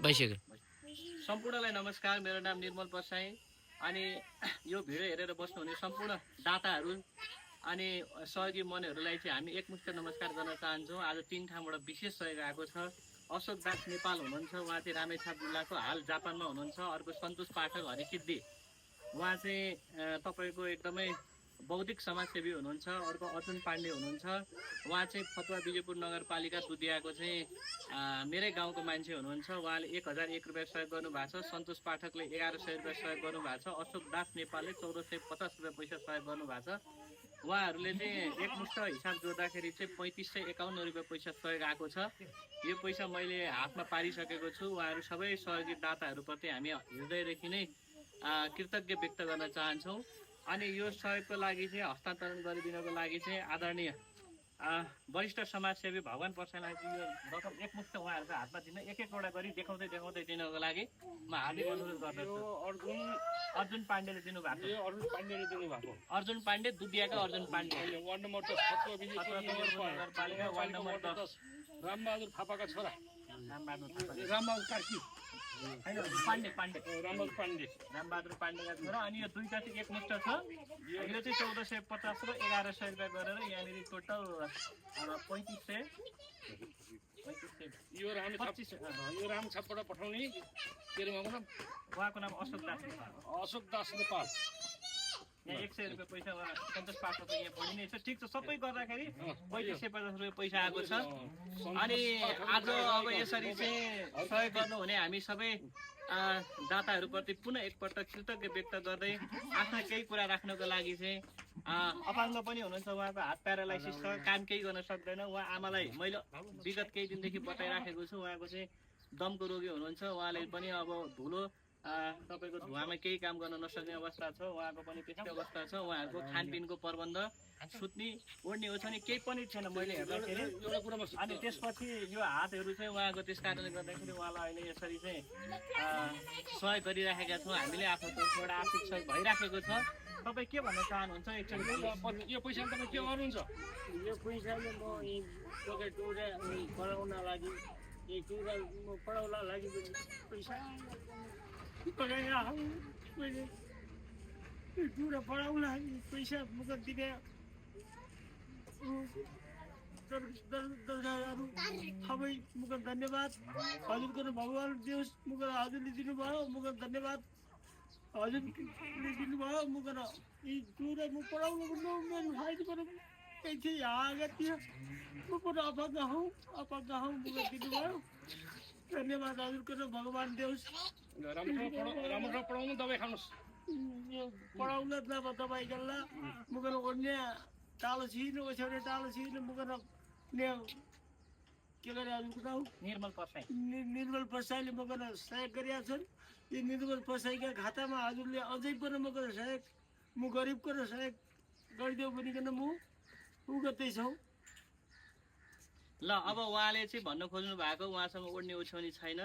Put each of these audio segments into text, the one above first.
भइसक्यो। सम्पूर्णलाई नमस्कार। मेरो नाम निर्मल प्रसाई अनि यो भिडियो हेरेर बस्नुहुने सम्पूर्ण दाताहरू अनि सहयोगी मनहरूलाई चाहिँ हामी एकमुष्ट नमस्कार गर्न चाहन्छौँ। आज 3 ठाउँबाट विशेष सहयोग आएको छ। अशोक दास नेपाल हुनुहुन्छ, उहाँ चाहिँ रामेछाप जिल्लाको, हाल जापानमा हुनुहुन्छ। अर्को सन्तोष पाठक हरिसिद्धि, उहाँ चाहिँ तपाईँको एकदमै बौद्धिक समाजसेवी हुनुहुन्छ। अर्को अर्जुन पाण्डे हुनुहुन्छ, उहाँ चाहिँ फतुवा विजयपुर नगरपालिका दुधियाको चाहिँ मेरै गाउँको मान्छे हुनुहुन्छ। उहाँले 1001 रुपियाँ सहयोग गर्नुभएको छ। सन्तोष पाठकले 1100 रुपियाँ सहयोग गर्नुभएको छ। अशोक दास नेपालले 1450 रुपियाँ पैसा सहयोग गर्नुभएको छ। उहाँहरूले चाहिँ एकमुष्ट हिसाब जोड्दाखेरि चाहिँ 3551 रुपियाँ पैसा सहयोग आएको छ। यो पैसा मैले हातमा पारिसकेको छु। उहाँहरू सबै सहयोगी दाताहरूप्रति हामी हृदयदेखि नै कृतज्ञ व्यक्त गर्न चाहन्छौँ। अनि यो सहयोगको लागि चाहिँ हस्तान्तरण गरिदिनको लागि चाहिँ आदरणीय वरिष्ठ समाजसेवी भगवान प्रसाईलाई यो रकम एकमुष्ट उहाँहरूको हातमा दिन एक-एकवटा गरी देखाउँदै दिनको लागि म हार्दिक अनुरोध गर्दछु। अर्जुन पाण्डेले दिनुभएको। अर्जुन पाण्डे, दुधियाका अर्जुन पाण्डे, वार्ड नम्बर 10 फतुवा विजयपुर नगरपालिका वार्ड नम्बर 10 रामबहादुर थापाका छोरा रामबहादुर कार्की रामबहादुर पाण्डेका छोरा। अनि यो दुईटा चाहिँ एकमुष्ट छ। यो चाहिँ 1450 र 1100 रुपियाँ गरेर यहाँनिर टोटल 3500 यो रामछापबाट पठाउने के अरे उहाँको नाम अशोक दास नेपाल। अशोक दास नेपाल। यहाँ 100 रुपियाँ पैसा सन्तोष पाठकको यहाँ पढिने छ। ठिक छ, सबै गर्दाखेरि 3550 रुपियाँ पैसा आएको छ। अनि आज अब यसरी चाहिँ सहयोग गर्नुहुने हामी सबै दाताहरूप्रति पुनः एकपल्ट कृतज्ञ व्यक्त गर्दै आफ्ना केही कुरा राख्नको लागि चाहिँ अपाङ्ग पनि हुनुहुन्छ। उहाँको हात प्यारालाइसिस छ, काम केही गर्न सक्दैन। उहाँ आमालाई मैले विगत केही दिनदेखि बताइराखेको छु। उहाँको चाहिँ दमको रोगी हुनुहुन्छ। उहाँले पनि अब धुलो तपाईँको धुवामा केही काम गर्न नसक्ने अवस्था छ। उहाँको पनि त्यस्तै अवस्था छ। उहाँहरूको खानपिनको प्रबन्ध, सुत्ने ओढ्ने ओछ्याउने केही पनि छैन मैले हेर्दाखेरि। अनि त्यसपछि यो हातहरू चाहिँ उहाँको त्यस कारणले गर्दाखेरि उहाँलाई अहिले यसरी चाहिँ सहयोग गरिराखेका छौँ। हामीले आफ्नो तर्फबाट आर्थिक सहयोग भइराखेको छ। तपाईँ के भन्न चाहनुहुन्छ? एकचोटि यो पैसा तपाईँ के गर्नुहुन्छ? यो पैसाले म टुरा पढाउन लागि टुरा म पढाउन लागि पैसा मैले टुरा पढाउन लागि पैसा मुख दिने दर्शकहरू सबै मुख धन्यवाद। हजुरको भगवान देउस मुख हजुरले दिनुभयो, मुख धन्यवाद हजुरले दिनुभयो। मुख यी टुरा म पढाउनु मेरो साइडबाट पैसा आगत थियो। म पनि अपाङ्ग हौँ मुख दिनुभयो। धन्यवाद हजुरको भगवान देउस। राम्रो पढाउनु, दबाई खानुहोस्। यो पढाउन नभए दबाई गल्ला मुगन ओढ्ने तालो छिर्नु ओछ्याउने तालो छिर्नु मुगन के गरे हजुरको नाउँ निर्मल प्रसाईले मुगन सहयोग गरेका छन्। यो निर्मल प्रसाईका खातामा हजुरले अझै पनि मुगन सहयोग म गरिबको र सहयोग गरिदेऊ भनिकन म उगतै छौँ। ल अब उहाँले चाहिँ भन्न खोज्नु भएको, उहाँसँग ओढ्ने ओछ्याउने छैन,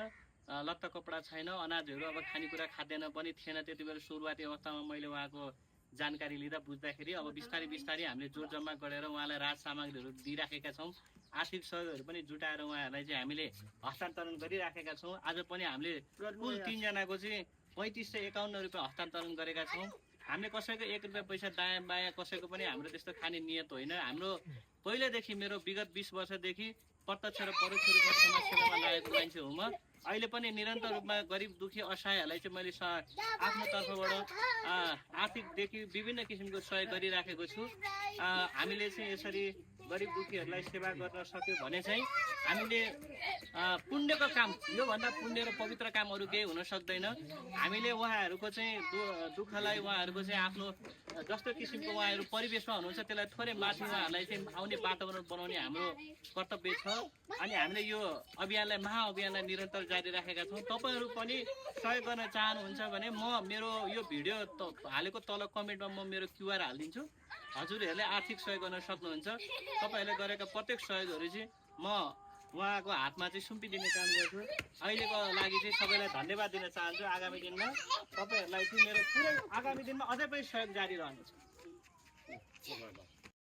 लत्ता कपडा छैन, अनाजहरू अब खानेकुरा खाद्यान्न पनि थिएन। त्यति बेला सुरुवाती अवस्थामा मैले उहाँको जानकारी लिँदा बुझ्दाखेरि अब बिस्तारै बिस्तारै हामीले जोड जम्मा गरेर उहाँलाई राहत सामग्रीहरू दिइराखेका छौँ। आर्थिक सहयोगहरू पनि जुटाएर उहाँहरूलाई चाहिँ हामीले हस्तान्तरण गरिराखेका छौँ। आज पनि हामीले कुल 3 जनाको चाहिँ 3551 रुपियाँ हस्तान्तरण गरेका छौँ। हामीले कसैको 1 रुपियाँ पैसा दायाँ बायाँ कसैको पनि हाम्रो त्यस्तो खाने नियत होइन। हाम्रो पहिलेदेखि मेरो विगत 20 वर्षदेखि प्रत्यक्ष र परोक्ष रूपमा समाजसेवामा लागेको मान्छे हो म। अहिले पनि निरन्तर रूपमा गरिब दुखी असहायहरूलाई चाहिँ मैले आफ्नो तर्फबाट आर्थिकदेखि विभिन्न किसिमको सहयोग गरिराखेको छु। हामीले चाहिँ यसरी गरिब दुखीहरूलाई सेवा गर्न सक्यो भने चाहिँ हामीले पुण्यको काम, योभन्दा पुण्य र पवित्र काम अरू केही हुन सक्दैन। हामीले उहाँहरूको चाहिँ दुःखलाई, उहाँहरूको चाहिँ आफ्नो जस्तो किसिमको उहाँहरू परिवेशमा हुनुहुन्छ त्यसलाई थोरै माथि उहाँहरूलाई चाहिँ आउने वातावरण बनाउने हाम्रो कर्तव्य छ। अनि हामीले यो अभियानलाई, महाअभियानलाई निरन्तर जारी राखेका छौँ। तपाईँहरू पनि सहयोग गर्न चाहनुहुन्छ भने म मेरो यो भिडियो हालेको तल कमेन्टमा म मेरो QR हालिदिन्छु। हजुरहरूले आर्थिक सहयोग गर्न सक्नुहुन्छ। तपाईँहरूले गरेका प्रत्येक सहयोगहरू चाहिँ म उहाँको हातमा चाहिँ सुम्पिदिने काम गर्छु। अहिलेको लागि चाहिँ सबैलाई धन्यवाद दिन चाहन्छु। आगामी दिनमा तपाईँहरूलाई चाहिँ मेरो पुरै आगामी दिनमा अझै पनि सहयोग जारी रहनेछ।